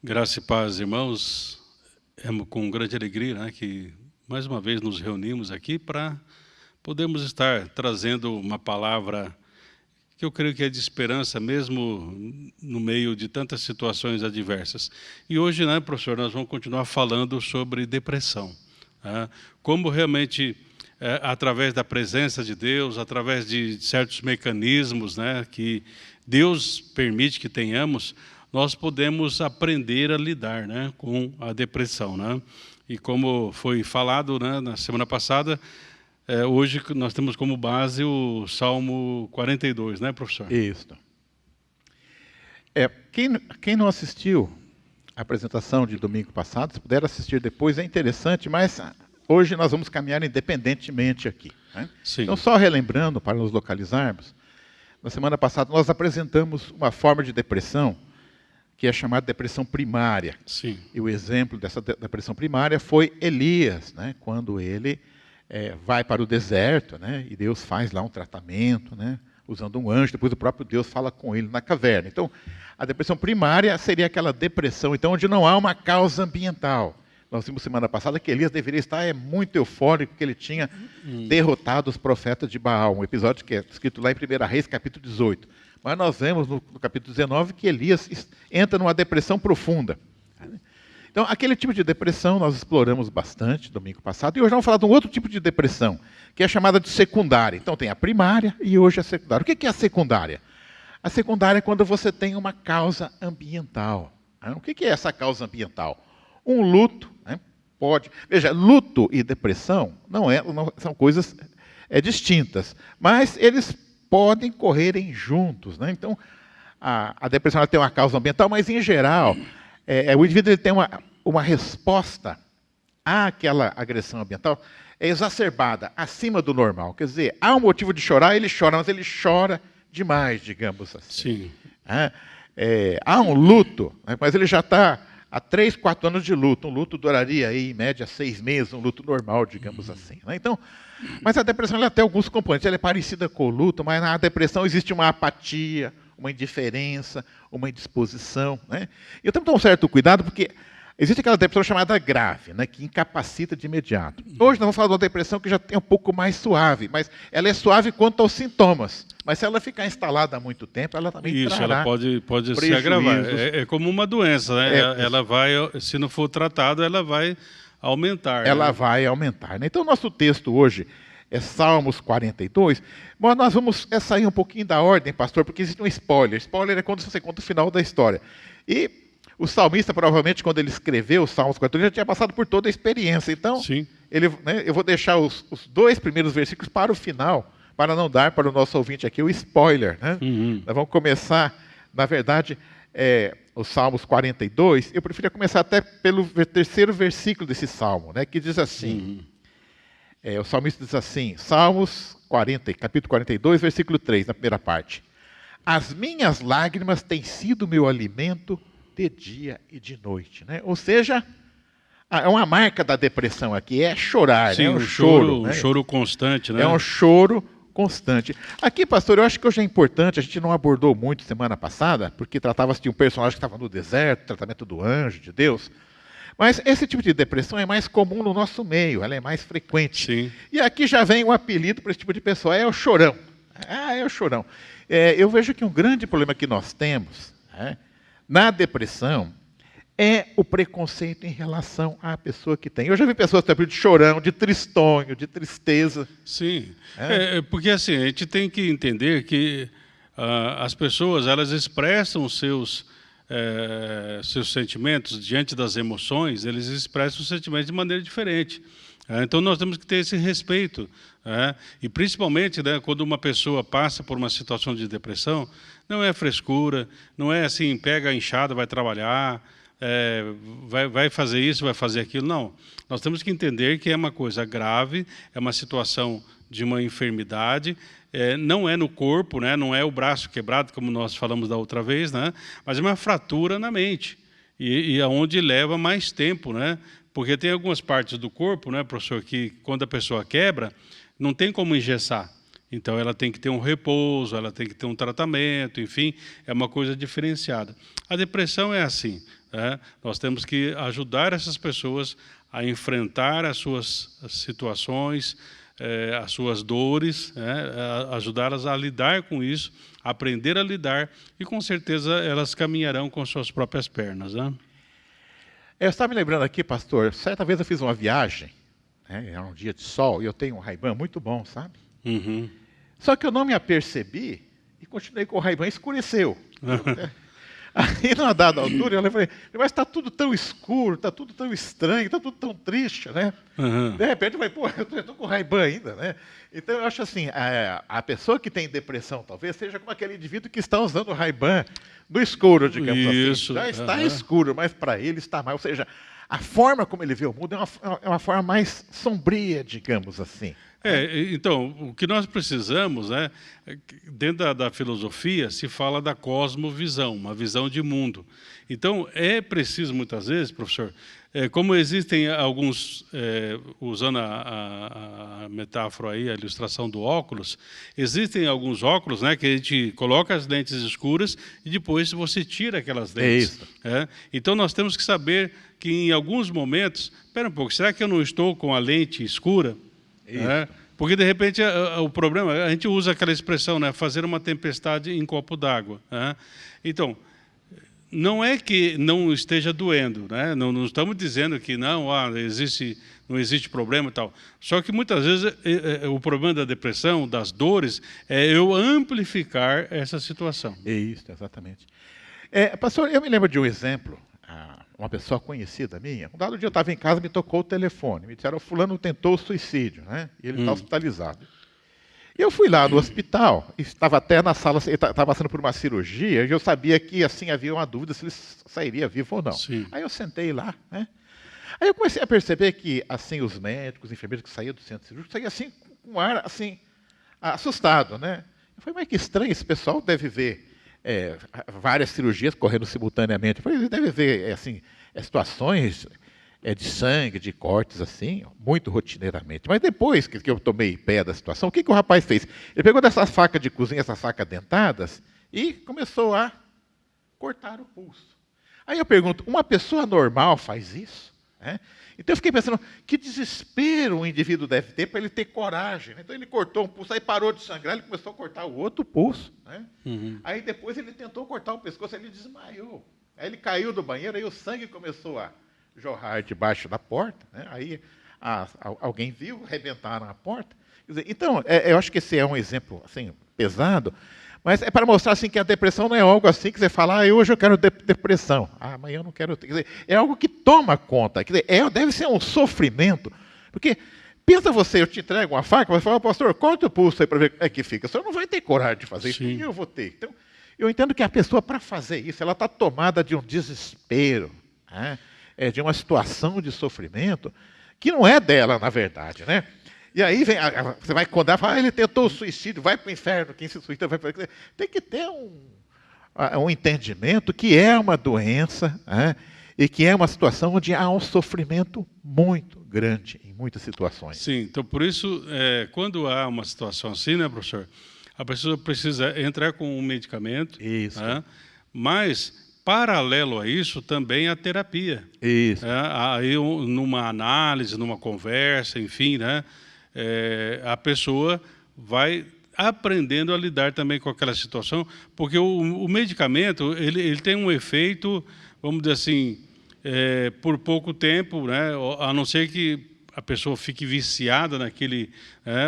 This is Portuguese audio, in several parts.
Graça e paz, irmãos. É com grande alegria, né, que mais uma vez nos reunimos aqui para podermos estar trazendo uma palavra que eu creio que é de esperança, mesmo no meio de tantas situações adversas. E hoje, né, professor, nós vamos continuar falando sobre depressão. Né? Como realmente, através da presença de Deus, através de certos mecanismos, né, que Deus permite que tenhamos, nós podemos aprender a lidar, né, com a depressão. Né? E como foi falado, né, na semana passada, hoje nós temos como base o Salmo 42, né, professor? Isso. Quem não assistiu a apresentação de domingo passado, se puder assistir depois, é interessante, mas hoje nós vamos caminhar independentemente aqui. Né? Sim. Então, só relembrando, para nos localizarmos, na semana passada nós apresentamos uma forma de depressão que é chamada depressão primária. Sim. E o exemplo dessa depressão primária foi Elias, né? Quando ele vai para o deserto, né? E Deus faz lá um tratamento, né? Usando um anjo, depois o próprio Deus fala com ele na caverna. Então, a depressão primária seria aquela depressão, então, onde não há uma causa ambiental. Nós vimos semana passada que Elias deveria estar muito eufórico, porque ele tinha derrotado os profetas de Baal, um episódio que é escrito lá em 1 Reis, capítulo 18. Mas nós vemos no capítulo 19 que Elias entra numa depressão profunda. Então, aquele tipo de depressão nós exploramos bastante domingo passado, e hoje vamos falar de um outro tipo de depressão, que é chamada de secundária. Então, tem a primária e hoje a secundária. O que é a secundária? A secundária é quando você tem uma causa ambiental. O que é essa causa ambiental? Um luto, né? Veja, luto e depressão não são coisas distintas, mas eles podem correrem juntos. Né? Então, a depressão ela tem uma causa ambiental, mas, em geral, o indivíduo ele tem uma resposta àquela agressão ambiental exacerbada, acima do normal. Quer dizer, há um motivo de chorar, ele chora, mas ele chora demais, digamos assim. Sim. Há um luto, né, mas ele já está há 3, 4 anos de luto. Um luto duraria, aí, em média, 6 meses, um luto normal, digamos assim. Né? Então, mas a depressão ela tem alguns componentes. Ela é parecida com o luto, mas na depressão existe uma apatia, uma indiferença, uma indisposição. Né? E eu tenho que tomar um certo cuidado, porque existe aquela depressão chamada grave, né, que incapacita de imediato. Hoje nós vamos falar de uma depressão que já é um pouco mais suave, mas ela é suave quanto aos sintomas. Mas se ela ficar instalada há muito tempo, ela também trará ela pode se agravar. É como uma doença, né? Ela vai, se não for tratada, ela vai aumentar. Ela vai aumentar. Né? Então, o nosso texto hoje é Salmos 42, mas nós vamos sair um pouquinho da ordem, pastor, porque existe um spoiler. Spoiler é quando você conta o final da história. E o salmista, provavelmente, quando ele escreveu os Salmos 42, já tinha passado por toda a experiência. Então, eu vou deixar os 2 primeiros versículos para o final, para não dar para o nosso ouvinte aqui o spoiler. Né? Nós vamos começar, na verdade, os Salmos 42. Eu preferia começar até pelo 3º versículo desse salmo, né, que diz assim. O salmista diz assim, Salmos 40, capítulo 42, versículo 3, na primeira parte. As minhas lágrimas têm sido meu alimento de dia e de noite. Né? Ou seja, é uma marca da depressão aqui, é chorar. Sim, né? Um choro, né? Um choro constante. Né? É um choro constante. Aqui, pastor, eu acho que hoje é importante, a gente não abordou muito semana passada, porque tratava-se de um personagem que estava no deserto, tratamento do anjo de Deus. Mas esse tipo de depressão é mais comum no nosso meio, ela é mais frequente. Sim. E aqui já vem um apelido para esse tipo de pessoa, é o chorão. É o chorão. Eu vejo que um grande problema que nós temos na depressão é o preconceito em relação à pessoa que tem. Eu já vi pessoas que têm apelido de chorão, de tristonho, de tristeza. Sim, porque assim, a gente tem que entender que as pessoas elas expressam seus sentimentos diante das emoções, eles expressam os sentimentos de maneira diferente. Então nós temos que ter esse respeito. E principalmente, né, quando uma pessoa passa por uma situação de depressão, não é frescura, não é assim, pega a enxada, vai trabalhar, vai fazer isso, vai fazer aquilo. Não, nós temos que entender que é uma coisa grave, é uma situação de uma enfermidade, não é no corpo, né, não é o braço quebrado, como nós falamos da outra vez, né, mas é uma fratura na mente, e aonde leva mais tempo, né, porque tem algumas partes do corpo, né, professor, que quando a pessoa quebra, não tem como engessar. Então, ela tem que ter um repouso, ela tem que ter um tratamento, enfim, é uma coisa diferenciada. A depressão é assim. Nós temos que ajudar essas pessoas a enfrentar as suas situações, as suas dores, ajudá-las a lidar com isso, aprender a lidar, e com certeza elas caminharão com suas próprias pernas. Eu estava me lembrando aqui, pastor, certa vez eu fiz uma viagem, era um dia de sol, e eu tenho um Ray-Ban muito bom, sabe? Uhum. Só que eu não me apercebi e continuei com o Ray-Ban, escureceu. Aí, numa dada altura, eu falei, mas está tudo tão escuro, está tudo tão estranho, está tudo tão triste, né? Uhum. De repente, eu falei, pô, eu estou com o Ray-Ban ainda, né? Então, eu acho assim, a pessoa que tem depressão, talvez, seja como aquele indivíduo que está usando o Ray-Ban no escuro, digamos Isso. assim. Já está escuro, mas para ele está mal. Ou seja, a forma como ele vê o mundo é uma forma mais sombria, digamos assim. Então, o que nós precisamos, dentro da filosofia, se fala da cosmovisão, uma visão de mundo. Então, é preciso, muitas vezes, professor, como existem alguns, usando a metáfora aí, a ilustração do óculos, existem alguns óculos, que a gente coloca as lentes escuras e depois você tira aquelas lentes. Então, nós temos que saber que em alguns momentos, espera um pouco, será que eu não estou com a lente escura? Porque, de repente, o problema, a gente usa aquela expressão, fazer uma tempestade em copo d'água. Então, não é que não esteja doendo, não estamos dizendo que não existe problema e tal. Só que, muitas vezes, o problema da depressão, das dores, é eu amplificar essa situação. Isso, exatamente. Pastor, eu me lembro de um exemplo. Uma pessoa conhecida minha, um dado dia eu estava em casa, me tocou o telefone, me disseram, fulano tentou suicídio, e ele está hospitalizado. E eu fui lá no hospital, estava até na sala, ele estava passando por uma cirurgia, e eu sabia que assim havia uma dúvida se ele sairia vivo ou não. Sim. Aí eu sentei lá, Aí eu comecei a perceber que assim os médicos, os enfermeiros que saíam do centro cirúrgico, saíam assim com um ar assim, assustado, Eu falei, mas que estranho, esse pessoal deve ver várias cirurgias correndo simultaneamente. Eu falei, ele deve ver assim, situações de sangue, de cortes, assim, muito rotineiramente. Mas depois que eu tomei pé da situação, o que o rapaz fez? Ele pegou dessas facas de cozinha, essas facas dentadas, e começou a cortar o pulso. Aí eu pergunto, uma pessoa normal faz isso? Então eu fiquei pensando, que desespero o indivíduo deve ter para ele ter coragem. Então ele cortou um pulso, aí parou de sangrar, ele começou a cortar o outro pulso. Uhum. Aí depois ele tentou cortar o pescoço, ele desmaiou. Aí ele caiu do banheiro, aí o sangue começou a jorrar debaixo da porta. Aí alguém viu, arrebentaram a porta. Quer dizer, então, eu acho que esse é um exemplo assim, pesado, mas é para mostrar assim, que a depressão não é algo assim que você fala, hoje eu quero depressão, amanhã eu não quero ter. Quer dizer, é algo que toma conta, quer dizer, deve ser um sofrimento, porque pensa você, eu te entrego uma faca, você fala, pastor, corta o pulso aí para ver como é que fica. O senhor não vai ter coragem de fazer isso, nem eu vou ter. Então, eu entendo que a pessoa, para fazer isso, ela está tomada de um desespero, de uma situação de sofrimento, que não é dela, na verdade, E aí você vai contar, fala, ele tentou o suicídio, vai para o inferno, quem se suicida vai para o inferno. Tem que ter um entendimento que é uma doença, e que é uma situação onde há um sofrimento muito grande em muitas situações. Sim, então por isso, quando há uma situação assim, professor, a pessoa precisa entrar com um medicamento, Isso. Mas, paralelo a isso, também a terapia. Isso. Aí, numa análise, numa conversa, enfim, a pessoa vai aprendendo a lidar também com aquela situação, porque o medicamento ele tem um efeito, vamos dizer assim, por pouco tempo, a não ser que a pessoa fique viciada naquele,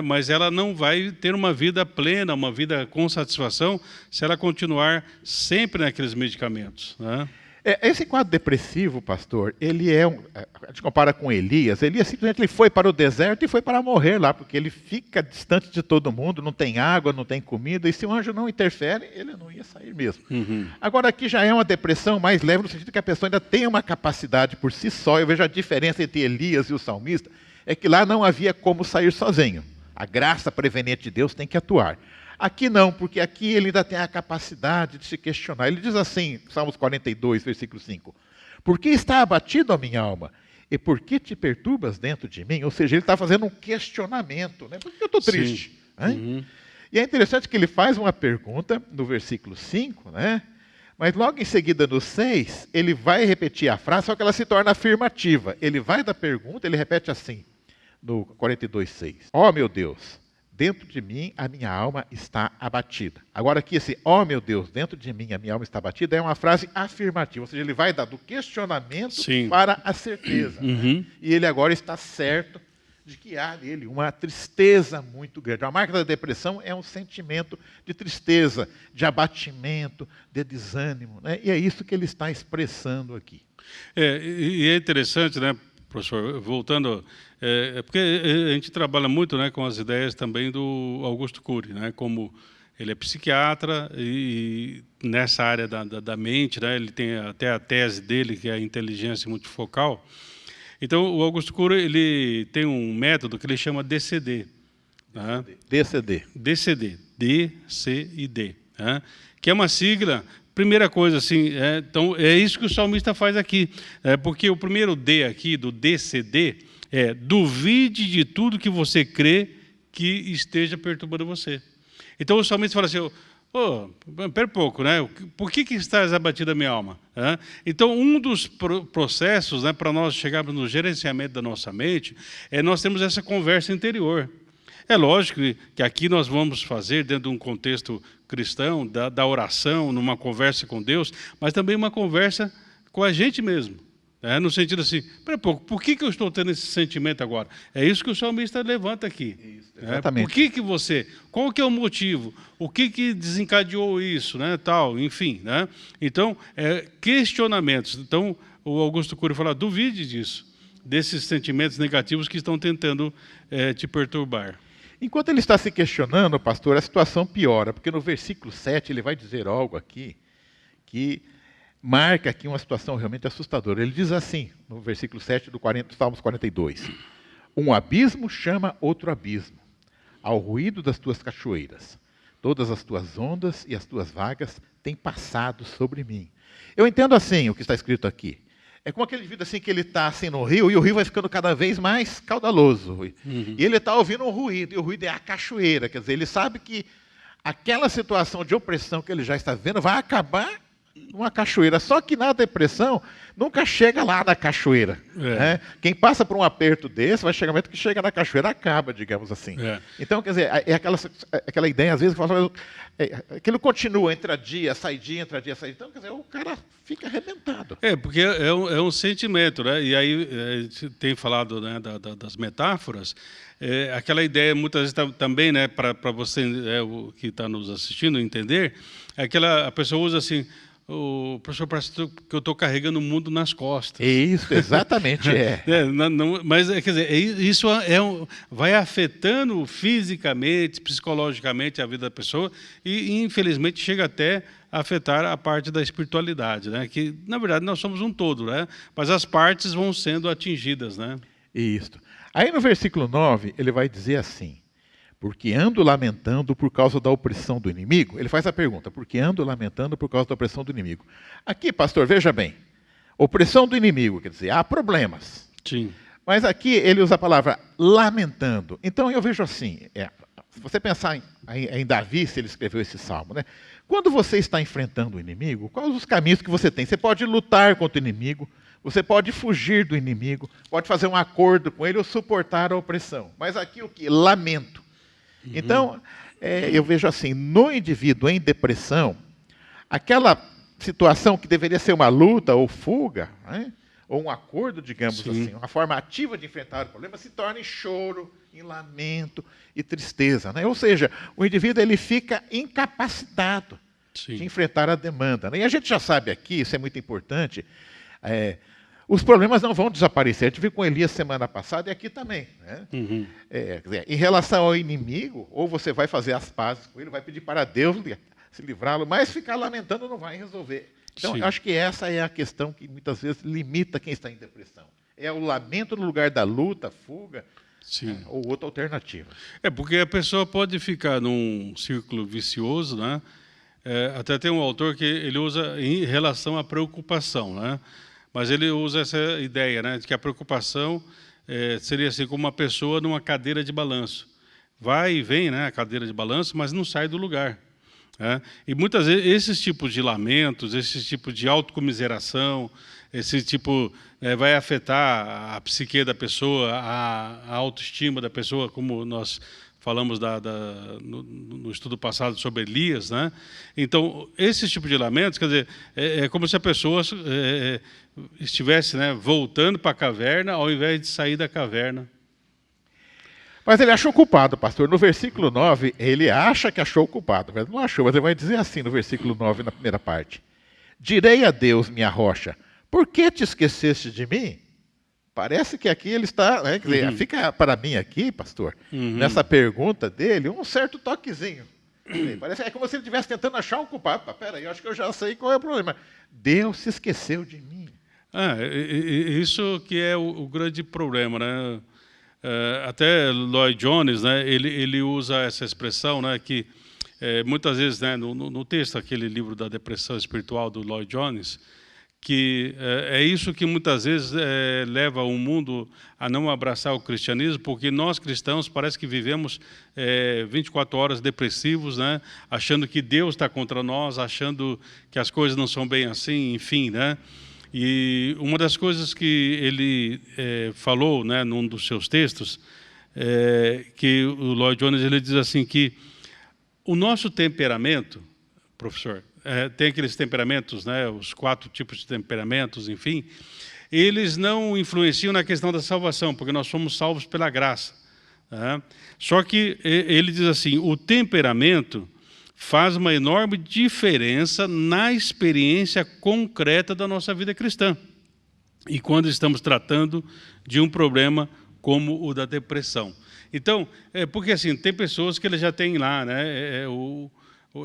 mas ela não vai ter uma vida plena, uma vida com satisfação, se ela continuar sempre naqueles medicamentos. Esse quadro depressivo, pastor, ele a gente compara com Elias. Elias simplesmente ele foi para o deserto e foi para morrer lá, porque ele fica distante de todo mundo, não tem água, não tem comida, e se o anjo não interfere, ele não ia sair mesmo. Uhum. Agora, aqui já é uma depressão mais leve, no sentido que a pessoa ainda tem uma capacidade por si só. Eu vejo a diferença entre Elias e o salmista, é que lá não havia como sair sozinho. A graça preveniente de Deus tem que atuar. Aqui não, porque aqui ele ainda tem a capacidade de se questionar. Ele diz assim, Salmos 42, versículo 5, por que está abatido a minha alma? E por que te perturbas dentro de mim? Ou seja, ele está fazendo um questionamento. Por que eu estou triste? Uhum. E é interessante que ele faz uma pergunta no versículo 5, Mas logo em seguida, no 6, ele vai repetir a frase, só que ela se torna afirmativa. Ele vai da pergunta, ele repete assim, no 42:6. Ó meu Deus, dentro de mim a minha alma está abatida. Agora aqui esse ó meu Deus, dentro de mim a minha alma está abatida é uma frase afirmativa, ou seja, ele vai dar do questionamento Sim. para a certeza. Né? E ele agora está certo de que há nele uma tristeza muito grande. A marca da depressão é um sentimento de tristeza, de abatimento, de desânimo. Né? E é isso que ele está expressando aqui. E é interessante, né, professor, voltando, porque a gente trabalha muito, né, com as ideias também do Augusto Cury, né, como ele é psiquiatra e nessa área da mente, né, ele tem até a tese dele, que é a inteligência multifocal. Então, o Augusto Cury, ele tem um método que ele chama DCD. Né? DCD. DCD, D-C-I-D, né? Que é uma sigla. Primeira coisa, assim, então, é isso que o salmista faz aqui. Porque o primeiro D aqui, do DCD, é duvide de tudo que você crê que esteja perturbando você. Então, o salmista fala assim, pera um pouco, né? Por que estás abatida a minha alma? Então, um dos processos, né, para nós chegarmos no gerenciamento da nossa mente é nós temos essa conversa interior. É lógico que aqui nós vamos fazer, dentro de um contexto cristão, da oração, numa conversa com Deus, mas também uma conversa com a gente mesmo. No sentido assim, espera um pouco, por que eu estou tendo esse sentimento agora? É isso que o salmista levanta aqui. Isso, exatamente. Por que você, qual que é o motivo? O que desencadeou isso? Né, tal, enfim. Né? Então, questionamentos. Então, o Augusto Cury fala, duvide disso, desses sentimentos negativos que estão tentando te perturbar. Enquanto ele está se questionando, pastor, a situação piora, porque no versículo 7 ele vai dizer algo aqui que marca aqui uma situação realmente assustadora. Ele diz assim, no versículo 7 do Salmos 42, um abismo chama outro abismo, ao ruído das tuas cachoeiras. Todas as tuas ondas e as tuas vagas têm passado sobre mim. Eu entendo assim o que está escrito aqui. É como aquele indivíduo assim que ele está assim no rio e o rio vai ficando cada vez mais caudaloso. E ele está ouvindo um ruído, e o ruído é a cachoeira. Quer dizer, ele sabe que aquela situação de opressão que ele já está vendo vai acabar numa cachoeira. Só que na depressão nunca chega lá na cachoeira. Né? Quem passa por um aperto desse, vai chegar um momento que chega na cachoeira, acaba, digamos assim. Então, quer dizer, é aquela ideia, às vezes, que fala, aquilo continua, entra dia, sai dia, entra dia, sai dia. Então, quer dizer, o cara fica arrebentado. Porque é um sentimento, né? E aí tem falado, né, das metáforas, aquela ideia, muitas vezes também, né, para você que está nos assistindo entender, a pessoa usa assim, o professor, parece que eu estou carregando o mundo nas costas. Isso, exatamente mas, quer dizer, isso vai afetando fisicamente, psicologicamente a vida da pessoa e, infelizmente, chega até a afetar a parte da espiritualidade, né? Que, na verdade, nós somos um todo, né? Mas as partes vão sendo atingidas, né? Isso. Aí, no versículo 9, ele vai dizer assim, porque ando lamentando por causa da opressão do inimigo. Ele faz a pergunta, porque ando lamentando por causa da opressão do inimigo. Aqui, pastor, veja bem, opressão do inimigo, quer dizer, há problemas. Sim. Mas aqui ele usa a palavra lamentando. Então eu vejo assim, se você pensar em Davi, se ele escreveu esse salmo, né? Quando você está enfrentando o inimigo, quais os caminhos que você tem? Você pode lutar contra o inimigo, você pode fugir do inimigo, pode fazer um acordo com ele ou suportar a opressão. Mas aqui o que? Lamento. Então, eu vejo assim, no indivíduo em depressão, aquela situação que deveria ser uma luta ou fuga, né, ou um acordo, digamos assim, uma forma ativa de enfrentar o problema, se torna em choro, em lamento e tristeza. Né? Ou seja, o indivíduo ele fica incapacitado de enfrentar a demanda. Né? E a gente já sabe aqui, isso é muito importante, os problemas não vão desaparecer. A gente viu com Elias semana passada e aqui também. Né? Quer dizer, em relação ao inimigo, ou você vai fazer as pazes com ele, vai pedir para Deus se livrá-lo, mas ficar lamentando não vai resolver. Então, eu acho que essa é a questão que muitas vezes limita quem está em depressão. É o lamento no lugar da luta, fuga, ou outra alternativa. Porque a pessoa pode ficar num círculo vicioso, né? Até tem um autor que ele usa em relação à preocupação, né? Mas ele usa essa ideia, né, de que a preocupação seria assim como uma pessoa numa cadeira de balanço. Vai e vem, né, a cadeira de balanço, mas não sai do lugar. E muitas vezes esses tipos de lamentos, esses tipos de autocomiseração, esse tipo vai afetar a psique da pessoa, a autoestima da pessoa, como nós falamos no estudo passado sobre Elias, né? Então, esses tipos de lamentos, quer dizer, é como se a pessoa estivesse, né, voltando para a caverna, ao invés de sair da caverna. Mas ele achou culpado, pastor. No versículo 9, ele acha que achou culpado, mas não achou. Mas ele vai dizer assim no versículo 9, na primeira parte: direi a Deus, minha rocha, por que te esqueceste de mim? Parece que aqui ele está, né, quer dizer, fica para mim aqui, pastor, nessa pergunta dele, um certo toquezinho. Parece é como se ele estivesse tentando achar um culpado. Peraí, eu acho que eu já sei qual é o problema. Deus se esqueceu de mim. Isso que é o grande problema, né? Até Lloyd Jones, né, ele usa essa expressão, né, que muitas vezes, né, no texto, aquele livro da depressão espiritual do Lloyd Jones, que é isso que muitas vezes leva o mundo a não abraçar o cristianismo, porque nós cristãos parece que vivemos 24 horas depressivos, né, achando que Deus está contra nós, achando que as coisas não são bem assim, enfim, né? E uma das coisas que ele falou, né, num dos seus textos, que o Lloyd Jones ele diz assim que o nosso temperamento, professor, tem aqueles temperamentos, né, os 4 tipos de temperamentos, enfim, eles não influenciam na questão da salvação, porque nós somos salvos pela graça. Só que ele diz assim, o temperamento faz uma enorme diferença na experiência concreta da nossa vida cristã. E quando estamos tratando de um problema como o da depressão. Então, porque assim, tem pessoas que ele já têm lá, né,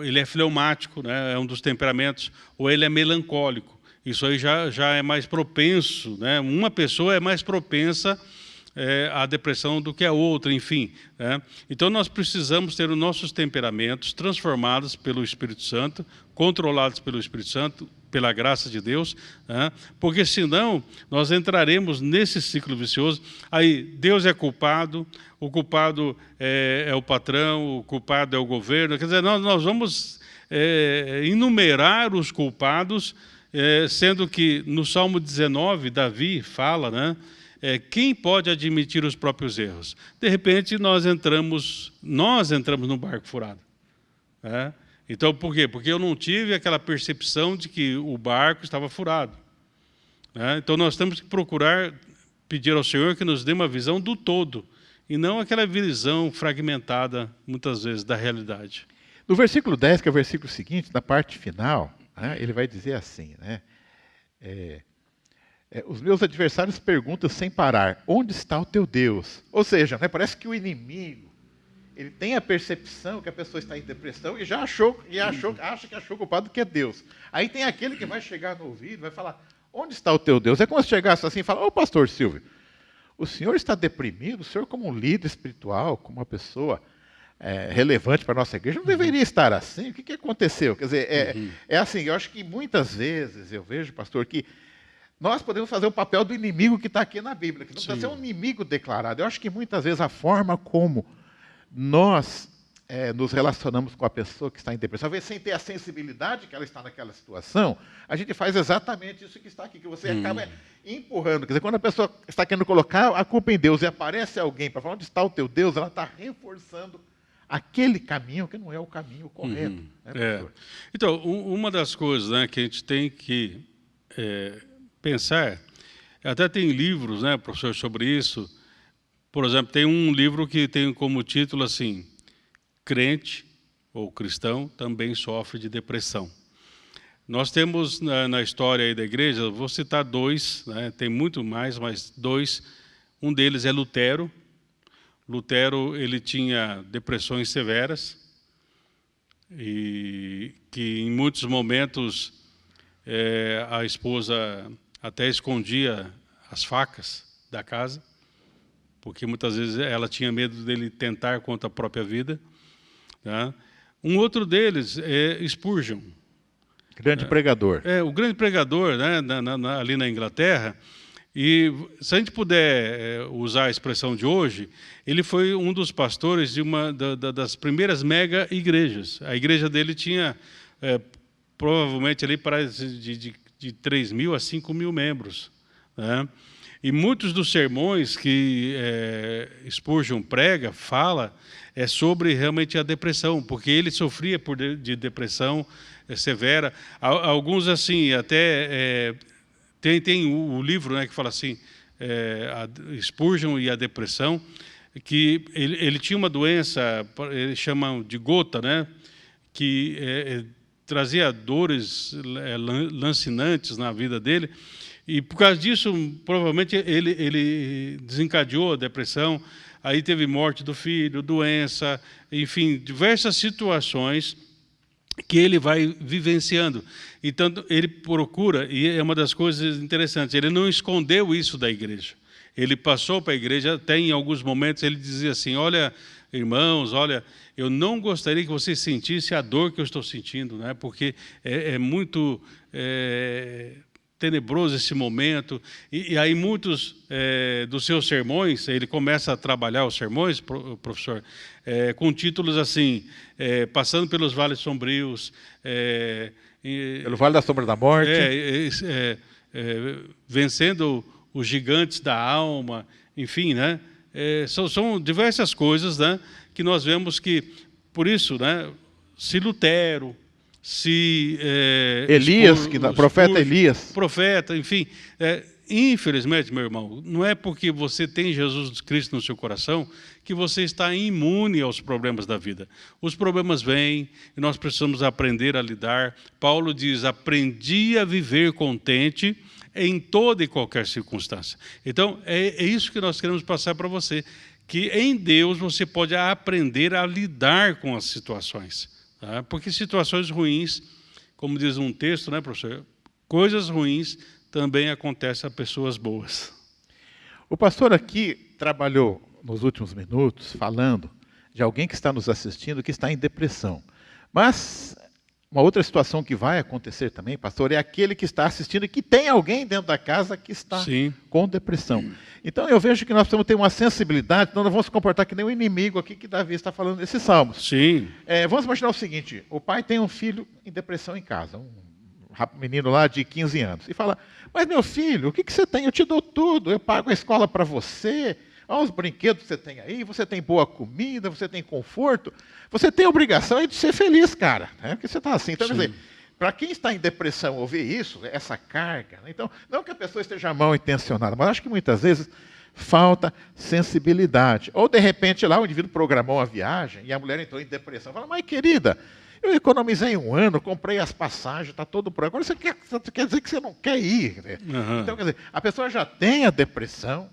ele é fleumático, né, é um dos temperamentos, ou ele é melancólico. Isso aí já é mais propenso, né? Uma pessoa é mais propensa à depressão do que a outra, enfim. Né? Então, nós precisamos ter os nossos temperamentos transformados pelo Espírito Santo, controlados pelo Espírito Santo, pela graça de Deus, né? Porque senão nós entraremos nesse ciclo vicioso. Aí Deus é culpado, o culpado é o patrão, o culpado é o governo. Quer dizer, nós vamos enumerar os culpados, sendo que no Salmo 19, Davi fala, né? Quem pode admitir os próprios erros? De repente, nós entramos no barco furado. Então, por quê? Porque eu não tive aquela percepção de que o barco estava furado. Então, nós temos que procurar pedir ao Senhor que nos dê uma visão do todo, e não aquela visão fragmentada, muitas vezes, da realidade. No versículo 10, que é o versículo seguinte, na parte final, né, ele vai dizer assim, né, os meus adversários perguntam sem parar, onde está o teu Deus? Ou seja, né, parece que o inimigo, ele tem a percepção que a pessoa está em depressão e acha que achou culpado que é Deus. Aí tem aquele que vai chegar no ouvido e vai falar, onde está o teu Deus? É como se chegasse assim e falasse, ô pastor Silvio, o senhor está deprimido? O senhor como um líder espiritual, como uma pessoa relevante para a nossa igreja, não deveria estar assim? O que aconteceu? Quer dizer, é assim, eu acho que muitas vezes eu vejo, pastor, que nós podemos fazer o papel do inimigo que está aqui na Bíblia, que não precisa ser um inimigo declarado. Eu acho que muitas vezes a forma como nós nos relacionamos com a pessoa que está em depressão, às vezes sem ter a sensibilidade que ela está naquela situação, a gente faz exatamente isso que está aqui, que você acaba empurrando. Quer dizer, quando a pessoa está querendo colocar a culpa em Deus e aparece alguém para falar onde está o teu Deus, ela está reforçando aquele caminho que não é o caminho correto. Né, então, uma das coisas, né, que a gente tem que pensar, até tem livros, né, professor, sobre isso. Por exemplo, tem um livro que tem como título assim, crente ou cristão também sofre de depressão. Nós temos na história aí da igreja, vou citar 2, né, tem muito mais, mas 2. Um deles é Lutero. Lutero, ele tinha depressões severas e que em muitos momentos a esposa até escondia as facas da casa, porque muitas vezes ela tinha medo dele tentar contra a própria vida. Tá? Um outro deles é Spurgeon. Grande pregador. O grande pregador, né, ali na Inglaterra, E se a gente puder usar a expressão de hoje, ele foi um dos pastores de uma das primeiras mega igrejas. A igreja dele tinha provavelmente ali para de 3 mil a 5 mil membros, né? E muitos dos sermões que Spurgeon prega, fala, sobre realmente a depressão, porque ele sofria de depressão severa. Alguns, assim, até... Tem o livro, né, que fala assim, Spurgeon e a depressão, que ele tinha uma doença, eles chamam de gota, né, que trazia dores lancinantes na vida dele, e por causa disso, provavelmente, ele desencadeou a depressão, aí teve morte do filho, doença, enfim, diversas situações que ele vai vivenciando. Então, ele procura, e é uma das coisas interessantes, ele não escondeu isso da igreja. Ele passou para a igreja, até em alguns momentos ele dizia assim, olha, irmãos, olha, eu não gostaria que vocês sentissem a dor que eu estou sentindo, né? Porque é muito tenebroso esse momento. E aí muitos dos seus sermões, ele começa a trabalhar os sermões, professor, com títulos assim, passando pelos vales sombrios, pelo vale da sombra da morte, vencendo os gigantes da alma, enfim, né? São diversas coisas, né, que nós vemos que, por isso, né, se Lutero, se Elias, profeta Elias, profeta, enfim, infelizmente, meu irmão, não é porque você tem Jesus Cristo no seu coração que você está imune aos problemas da vida. Os problemas vêm e nós precisamos aprender a lidar. Paulo diz, aprendi a viver contente em toda e qualquer circunstância. Então, é isso que nós queremos passar para você, que em Deus você pode aprender a lidar com as situações. Tá? Porque situações ruins, como diz um texto, né, professor? Coisas ruins também acontecem a pessoas boas. O pastor aqui trabalhou nos últimos minutos falando de alguém que está nos assistindo que está em depressão. Mas uma outra situação que vai acontecer também, pastor, é aquele que está assistindo e que tem alguém dentro da casa que está com depressão. Então eu vejo que nós precisamos ter uma sensibilidade, então nós vamos se comportar que nem o inimigo aqui que Davi está falando nesses salmos. Sim. Vamos imaginar o seguinte, o pai tem um filho em depressão em casa, um menino lá de 15 anos, e fala, mas meu filho, o que você tem? Eu te dou tudo, eu pago a escola para você, olha os brinquedos que você tem aí, você tem boa comida, você tem conforto, você tem a obrigação de ser feliz, cara, né? Porque você está assim. Então, quer dizer, para quem está em depressão ouvir isso, essa carga, né? Então, não que a pessoa esteja mal intencionada, mas acho que muitas vezes falta sensibilidade. Ou, de repente, lá o indivíduo programou uma viagem e a mulher entrou em depressão. Fala, mas querida, eu economizei um ano, comprei as passagens, está todo por agora. Você quer dizer que você não quer ir. Né? Uhum. Então, quer dizer, a pessoa já tem a depressão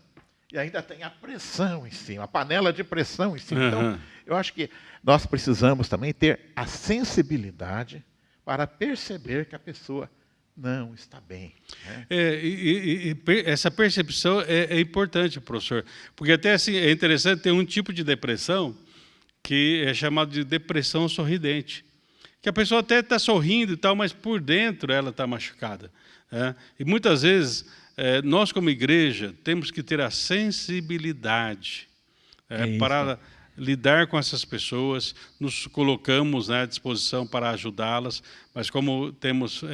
e ainda tem a pressão em cima, a panela de pressão em cima. Uhum. Então, eu acho que nós precisamos também ter a sensibilidade para perceber que a pessoa não está bem. Né? Essa percepção é importante, professor, porque até assim, é interessante, ter um tipo de depressão que é chamado de depressão sorridente, que a pessoa até está sorrindo e tal, mas por dentro ela está machucada. Né? E muitas vezes, nós como igreja temos que ter a sensibilidade para lidar com essas pessoas, nos colocamos, né, à disposição para ajudá-las, mas como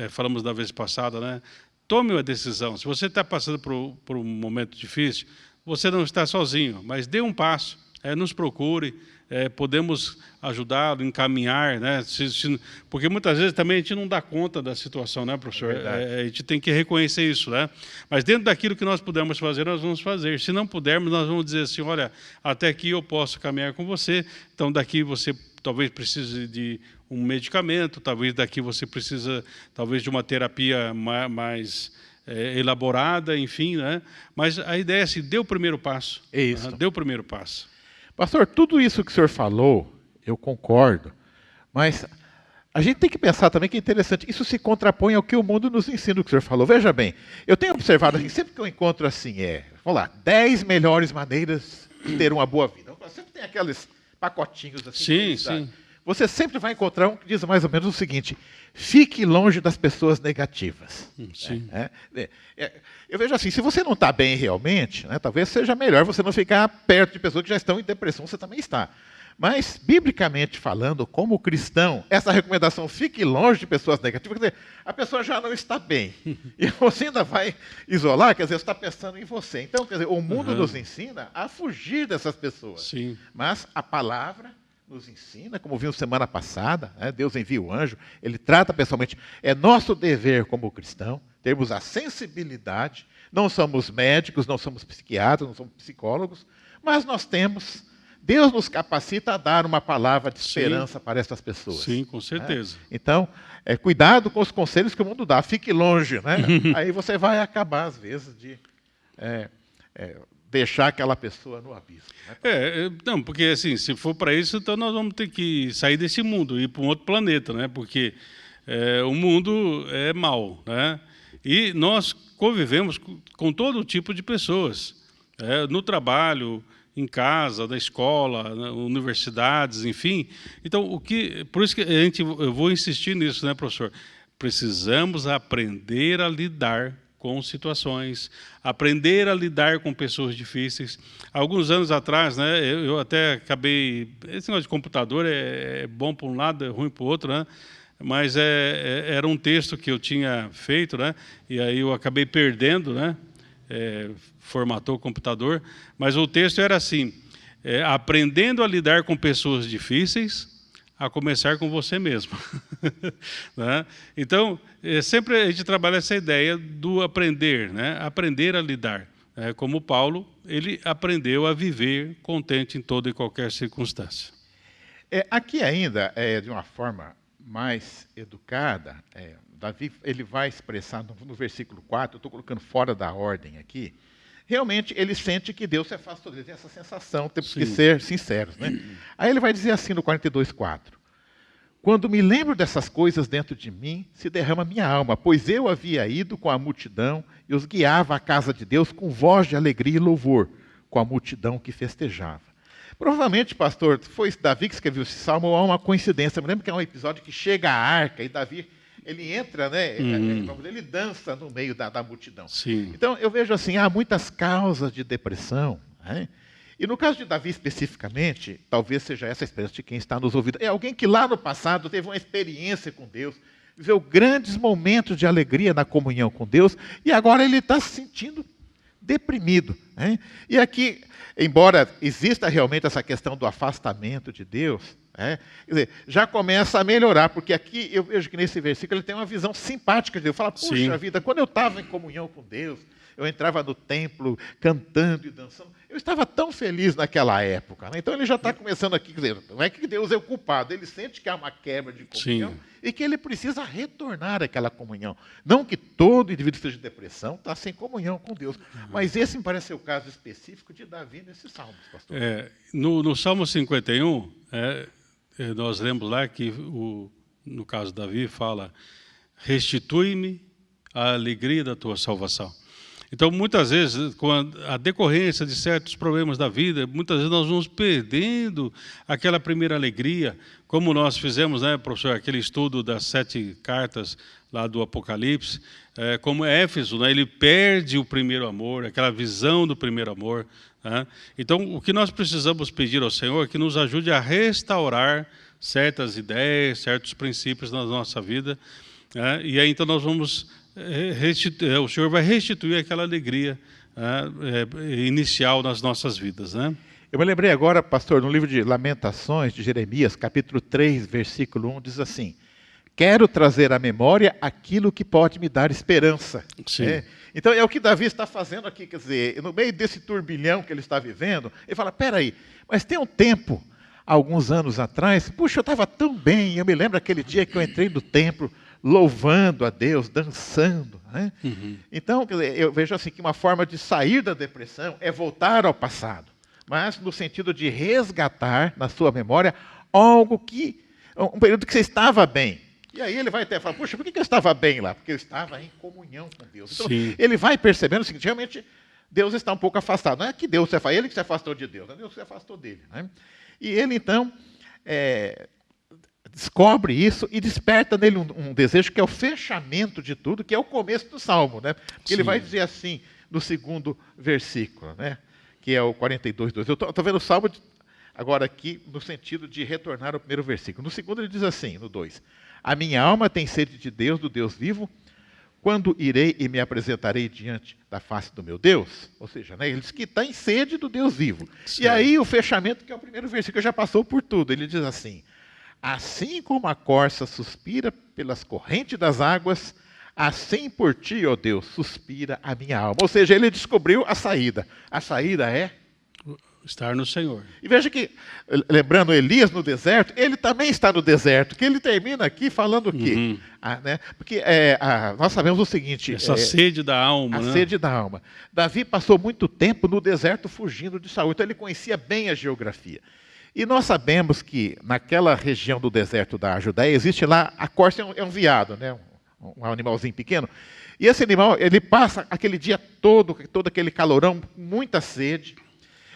falamos da vez passada, né, tome uma decisão. Se você está passando por um momento difícil, você não está sozinho, mas dê um passo, nos procure, podemos ajudá-lo, encaminhar, né, porque muitas vezes também a gente não dá conta da situação, né, professor? A gente tem que reconhecer isso, né? Mas dentro daquilo que nós pudermos fazer, nós vamos fazer. Se não pudermos, nós vamos dizer assim, olha, até aqui eu posso caminhar com você, então daqui você talvez precise de um medicamento, talvez daqui você precisa, talvez, de uma terapia mais elaborada, enfim, né? Mas a ideia é assim, dê o primeiro passo. É isso. Dê o primeiro passo. Pastor, tudo isso que o senhor falou, eu concordo, mas a gente tem que pensar também que é interessante, isso se contrapõe ao que o mundo nos ensina, o que o senhor falou. Veja bem, eu tenho observado assim, sempre que eu encontro assim, vamos lá, 10 melhores maneiras de ter uma boa vida. Sempre tem aqueles pacotinhos assim. Sim. você sempre vai encontrar um que diz mais ou menos o seguinte: fique longe das pessoas negativas. Sim. Eu vejo assim, se você não está bem realmente, né, talvez seja melhor você não ficar perto de pessoas que já estão em depressão, você também está. Mas, biblicamente falando, como cristão, essa recomendação, fique longe de pessoas negativas, quer dizer, a pessoa já não está bem. E você ainda vai isolar, quer dizer, você está pensando em você. Então, quer dizer, o mundo nos ensina a fugir dessas pessoas. Sim. Mas a palavra nos ensina, como vimos semana passada, né, Deus envia o anjo, ele trata pessoalmente. É nosso dever como cristão termos a sensibilidade, não somos médicos, não somos psiquiatras, não somos psicólogos, mas nós temos... Deus nos capacita a dar uma palavra de esperança para essas pessoas. Sim, com certeza. Então, cuidado com os conselhos que o mundo dá. Fique longe, né? Aí você vai acabar, às vezes, de deixar aquela pessoa no abismo. Né? Não, porque assim, se for para isso, então nós vamos ter que sair desse mundo e ir para um outro planeta, né? Porque o mundo é mau, né? E nós convivemos com todo tipo de pessoas, no trabalho, em casa, na escola, na universidades, enfim. Então, por isso que eu vou insistir nisso, né, professor? Precisamos aprender a lidar com situações, aprender a lidar com pessoas difíceis. Alguns anos atrás, né, eu até acabei... Esse negócio de computador é bom para um lado, é ruim para o outro, né? Mas era um texto que eu tinha feito, né? E aí eu acabei perdendo, né? Formatou o computador, mas o texto era assim: aprendendo a lidar com pessoas difíceis, a começar com você mesmo. Né? Então, sempre a gente trabalha essa ideia do aprender, né? Aprender a lidar. Como Paulo, ele aprendeu a viver contente em toda e qualquer circunstância. Aqui ainda, de uma forma mais educada, Davi ele vai expressar no versículo 4, eu estou colocando fora da ordem aqui, realmente ele sente que Deus se afastou dele, tem essa sensação, temos que ser sinceros. Né? Aí ele vai dizer assim no 42:4, quando me lembro dessas coisas dentro de mim, se derrama minha alma, pois eu havia ido com a multidão e os guiava à casa de Deus com voz de alegria e louvor, com a multidão que festejava. Provavelmente, pastor, foi Davi que escreveu esse salmo, ou há uma coincidência. Eu me lembro que é um episódio que chega à arca e Davi, ele entra, né? Ele dança no meio da multidão. Sim. Então, eu vejo assim, há muitas causas de depressão. Né? E no caso de Davi especificamente, talvez seja essa a experiência de quem está nos ouvindo. É alguém que lá no passado teve uma experiência com Deus, viveu grandes momentos de alegria na comunhão com Deus, e agora ele está se sentindo deprimido. Né? E aqui, embora exista realmente essa questão do afastamento de Deus, quer dizer, já começa a melhorar, porque aqui eu vejo que nesse versículo ele tem uma visão simpática de Deus. Fala, puxa vida, quando eu estava em comunhão com Deus, eu entrava no templo cantando e dançando, eu estava tão feliz naquela época. Né? Então ele já está começando aqui, quer dizer, não é que Deus é o culpado, ele sente que há uma quebra de comunhão e que ele precisa retornar àquela comunhão. Não que todo indivíduo que esteja em depressão está sem comunhão com Deus, mas esse me parece ser o caso específico de Davi nesses salmos, pastor. No Salmo 51, nós lemos lá que, no caso de Davi, fala: restitui-me a alegria da tua salvação. Então, muitas vezes, com a decorrência de certos problemas da vida, muitas vezes nós vamos perdendo aquela primeira alegria, como nós fizemos, né, professor, aquele estudo das 7 cartas lá do Apocalipse, como Éfeso, né, ele perde o primeiro amor, aquela visão do primeiro amor. Né? Então, o que nós precisamos pedir ao Senhor é que nos ajude a restaurar certas ideias, certos princípios na nossa vida, né? E aí então nós vamos... o Senhor vai restituir aquela alegria inicial nas nossas vidas. Né? Eu me lembrei agora, pastor, no livro de Lamentações, de Jeremias, capítulo 3, versículo 1, diz assim: quero trazer à memória aquilo que pode me dar esperança. Então é o que Davi está fazendo aqui, quer dizer, no meio desse turbilhão que ele está vivendo, ele fala, peraí, mas tem um tempo, alguns anos atrás, puxa, eu estava tão bem, eu me lembro aquele dia que eu entrei no templo, louvando a Deus, dançando. Né? Então, eu vejo assim que uma forma de sair da depressão é voltar ao passado, mas no sentido de resgatar na sua memória algo um período que você estava bem. E aí ele vai até falar, puxa, por que eu estava bem lá? Porque eu estava em comunhão com Deus. Então, ele vai percebendo o seguinte, realmente, Deus está um pouco afastado. Não é que Deus se afastou, ele que se afastou de Deus, é Deus que se afastou dele. Né? E ele, então, descobre isso e desperta nele um desejo que é o fechamento de tudo, que é o começo do Salmo, né? Porque ele vai dizer assim, no segundo versículo, né? Que é o 42:2. Eu estou vendo o Salmo agora aqui no sentido de retornar ao primeiro versículo. No segundo ele diz assim, no 2: a minha alma tem sede de Deus, do Deus vivo. Quando irei e me apresentarei diante da face do meu Deus? Ou seja, né, ele diz que está em sede do Deus vivo. Sim. E aí o fechamento, que é o primeiro versículo, já passou por tudo. Ele diz assim: assim como a corça suspira pelas correntes das águas, assim por ti, ó Deus, suspira a minha alma. Ou seja, ele descobriu a saída. A saída é estar no Senhor. E veja que, lembrando Elias no deserto, ele também está no deserto, que ele termina aqui falando o quê? Né? Porque nós sabemos o seguinte... Essa sede da alma, né? Sede da alma. Davi passou muito tempo no deserto fugindo de Saul, então ele conhecia bem a geografia. E nós sabemos que naquela região do deserto da Judéia, existe lá, a corça é um veado, né? Um animalzinho pequeno, e esse animal, ele passa aquele dia todo aquele calorão, muita sede.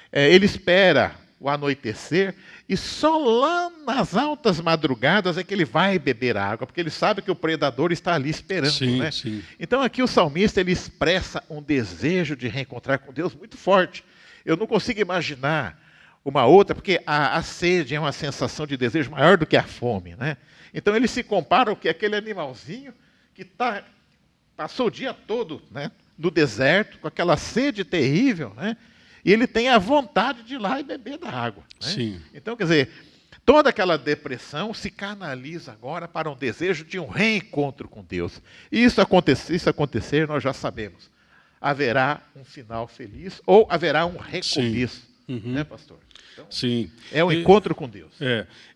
Ele espera o anoitecer e só lá nas altas madrugadas é que ele vai beber água, porque ele sabe que o predador está ali esperando. Sim, né? sim. Então aqui o salmista ele expressa um desejo de reencontrar com Deus muito forte. Eu não consigo imaginar uma outra, porque a sede é uma sensação de desejo maior do que a fome. Né? Então ele se compara ao que aquele animalzinho que passou o dia todo, né, no deserto, com aquela sede terrível, né? E ele tem a vontade de ir lá e beber da água. Né? Sim. Então, quer dizer, toda aquela depressão se canaliza agora para um desejo de um reencontro com Deus. E isso acontecer, nós já sabemos. Haverá um final feliz ou haverá um recomeço. Né, pastor? Então, sim. É um encontro com Deus.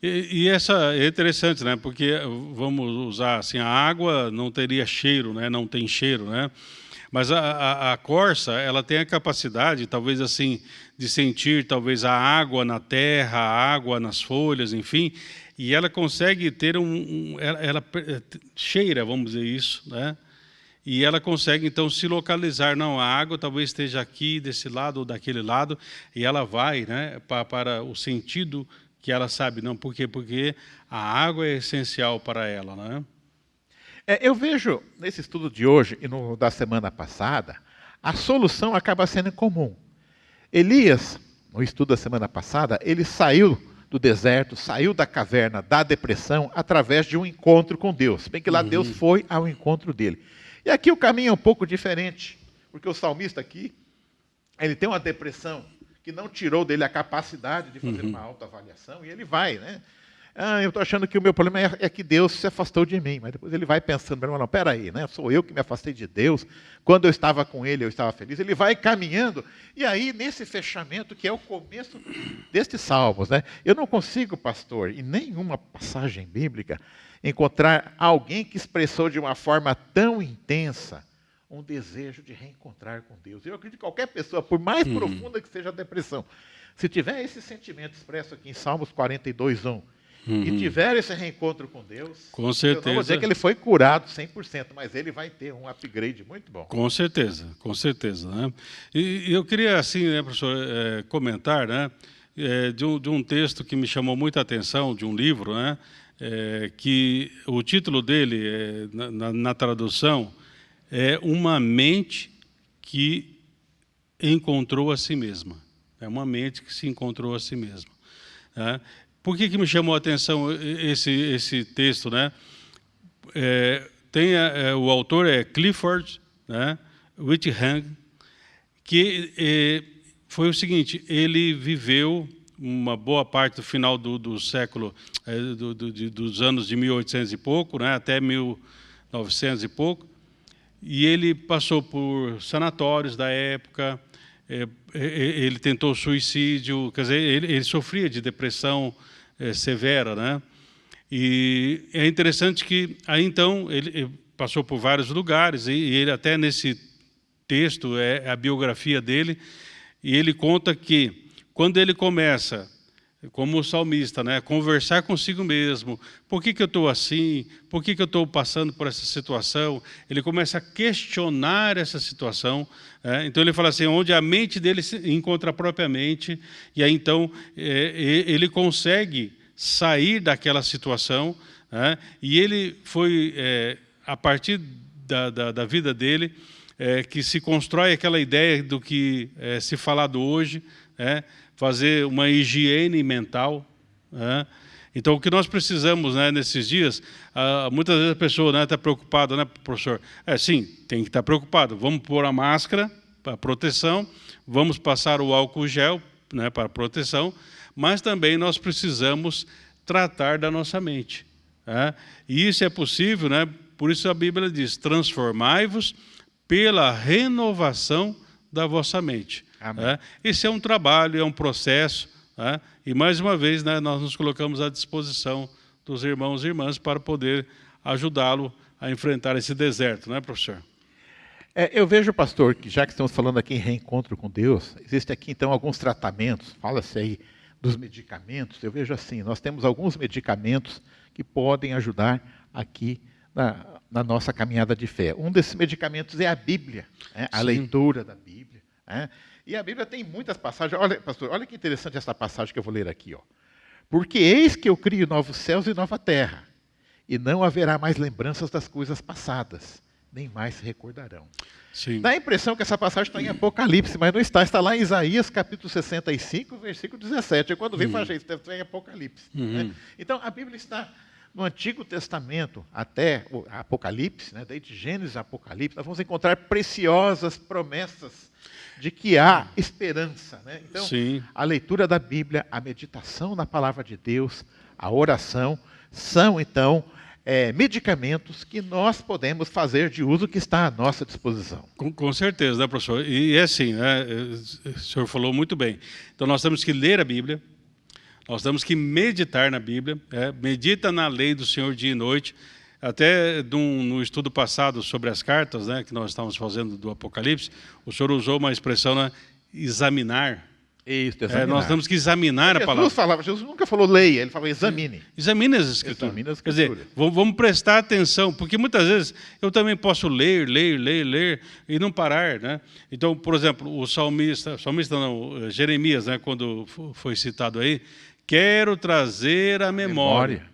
E essa é interessante, né? Porque, vamos usar assim, a água não teria cheiro, né? Não tem cheiro, né? Mas a corça, ela tem a capacidade, talvez assim, de sentir talvez a água na terra, a água nas folhas, enfim, e ela consegue ter ela cheira, vamos dizer isso, né? E ela consegue então se localizar, não, a água talvez esteja aqui, desse lado ou daquele lado, e ela vai, né, para o sentido que ela sabe, não, por quê? Porque a água é essencial para ela, né? Eu vejo, nesse estudo de hoje e no da semana passada, a solução acaba sendo comum. Elias, no estudo da semana passada, ele saiu do deserto, saiu da caverna, da depressão, através de um encontro com Deus. Bem que lá Deus foi ao encontro dele. E aqui o caminho é um pouco diferente, porque o salmista aqui, ele tem uma depressão que não tirou dele a capacidade de fazer uma autoavaliação, e ele vai, né? Eu estou achando que o meu problema é que Deus se afastou de mim. Mas depois ele vai pensando, não, peraí, né? Sou eu que me afastei de Deus. Quando eu estava com ele, eu estava feliz. Ele vai caminhando. E aí, nesse fechamento, que é o começo destes salmos, né? Eu não consigo, pastor, em nenhuma passagem bíblica, encontrar alguém que expressou de uma forma tão intensa um desejo de reencontrar com Deus. Eu acredito que qualquer pessoa, por mais profunda que seja a depressão, se tiver esse sentimento expresso aqui em Salmos 42:1, e tiver esse reencontro com Deus, com certeza. Eu não vou dizer que ele foi curado 100%, mas ele vai ter um upgrade muito bom. Com certeza, né? E eu queria, assim, né, professor, comentar, né, de um texto que me chamou muita atenção, de um livro, né, que o título dele, na tradução, é Uma Mente que Encontrou a Si Mesma. É uma mente que se encontrou a si mesma. Né? Por que me chamou a atenção esse texto, né? O autor é Clifford, né, Whittingham, que foi o seguinte: ele viveu uma boa parte do final do século, dos anos de 1800 e pouco, né, até 1900 e pouco, e ele passou por sanatórios da época. Ele tentou suicídio, quer dizer, ele sofria de depressão severa, né? E é interessante que aí então ele passou por vários lugares e ele até nesse texto é a biografia dele, e ele conta que quando ele começa, como o salmista, né, conversar consigo mesmo, por que eu estou assim, por que eu estou passando por essa situação, ele começa a questionar essa situação, então ele fala assim, onde a mente dele se encontra a própria mente, e aí então ele consegue sair daquela situação, né? E ele foi, a partir da vida dele, que se constrói aquela ideia do que se falado hoje, fazer uma higiene mental, né? Então, o que nós precisamos, né, nesses dias, muitas vezes a pessoa está preocupada, né, professor? Sim, tem que estar preocupado. Vamos pôr a máscara para proteção, vamos passar o álcool gel, né, para proteção, mas também nós precisamos tratar da nossa mente. E isso é possível, né? Por isso a Bíblia diz, transformai-vos pela renovação da vossa mente. Esse é um trabalho, é um processo, e mais uma vez, né, nós nos colocamos à disposição dos irmãos e irmãs para poder ajudá-lo a enfrentar esse deserto, não é, professor? Eu vejo, pastor, que já que estamos falando aqui em reencontro com Deus, existe aqui então alguns tratamentos, fala-se aí dos medicamentos. Eu vejo assim, nós temos alguns medicamentos que podem ajudar aqui na nossa caminhada de fé. Um desses medicamentos é a Bíblia, a leitura da Bíblia. E a Bíblia tem muitas passagens. Olha, pastor, olha que interessante essa passagem que eu vou ler aqui. Porque eis que eu crio novos céus e nova terra, e não haverá mais lembranças das coisas passadas, nem mais se recordarão. Sim. Dá a impressão que essa passagem está em Apocalipse, mas não está. Está lá em Isaías, capítulo 65, versículo 17. Eu, quando vem falar isso, deve estar em Apocalipse. Então, a Bíblia está no Antigo Testamento até o Apocalipse, né, desde Gênesis a Apocalipse, nós vamos encontrar preciosas promessas de que há esperança. Né? Então, Sim. A leitura da Bíblia, a meditação na palavra de Deus, a oração, são, então, medicamentos que nós podemos fazer de uso que está à nossa disposição. Com certeza, né, professor? E é assim, né, o senhor falou muito bem. Então, nós temos que ler a Bíblia, nós temos que meditar na Bíblia, medita na lei do Senhor dia e noite. Até no estudo passado sobre as cartas, né, que nós estávamos fazendo do Apocalipse, o senhor usou uma expressão, né, examinar. Isso, examinar. Nós temos que examinar a palavra. Jesus nunca falou leia, ele falou examine. Examine as Escrituras. Examine as Quer Escrituras. dizer, vamos prestar atenção, porque muitas vezes eu também posso ler e não parar, né? Então, por exemplo, o salmista não, Jeremias, né, quando foi citado aí, quero trazer a memória.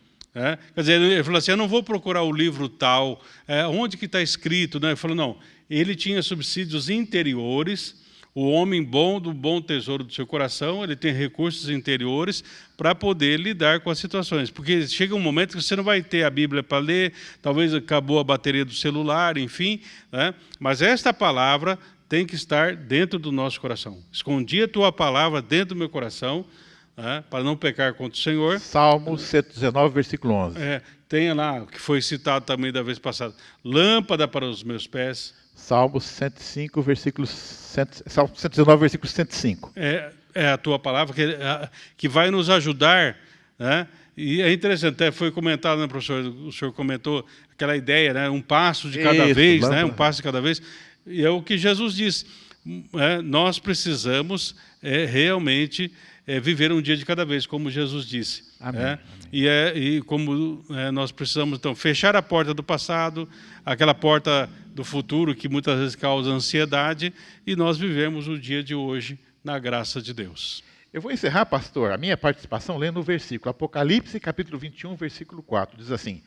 Quer dizer, ele falou assim, eu não vou procurar o livro tal, onde que está escrito, né? Ele falou, não, ele tinha subsídios interiores, o homem bom do bom tesouro do seu coração, ele tem recursos interiores para poder lidar com as situações. Porque chega um momento que você não vai ter a Bíblia para ler, talvez acabou a bateria do celular, enfim, né? Mas esta palavra tem que estar dentro do nosso coração. Escondi a tua palavra dentro do meu coração, para não pecar contra o Senhor. Salmo 119, versículo 11. Tenha lá, que foi citado também da vez passada, lâmpada para os meus pés. Salmo 105, Salmo 119, versículo 105. É a tua palavra que vai nos ajudar, né? E é interessante, até foi comentado, né, professor? O senhor comentou aquela ideia, né? Um passo de cada vez, né? Um passo de cada vez. E é o que Jesus disse. Nós precisamos realmente viver um dia de cada vez, como Jesus disse. Amém. E como nós precisamos, então, fechar a porta do passado, aquela porta do futuro que muitas vezes causa ansiedade, e nós vivemos o dia de hoje na graça de Deus. Eu vou encerrar, pastor, a minha participação lendo o versículo. Apocalipse, capítulo 21, versículo 4, diz assim,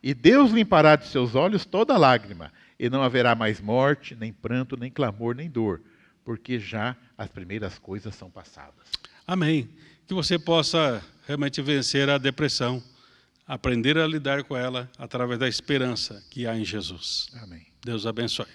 e Deus limpará de seus olhos toda lágrima, e não haverá mais morte, nem pranto, nem clamor, nem dor, porque já as primeiras coisas são passadas. Amém. Que você possa realmente vencer a depressão, aprender a lidar com ela através da esperança que há em Jesus. Amém. Deus abençoe.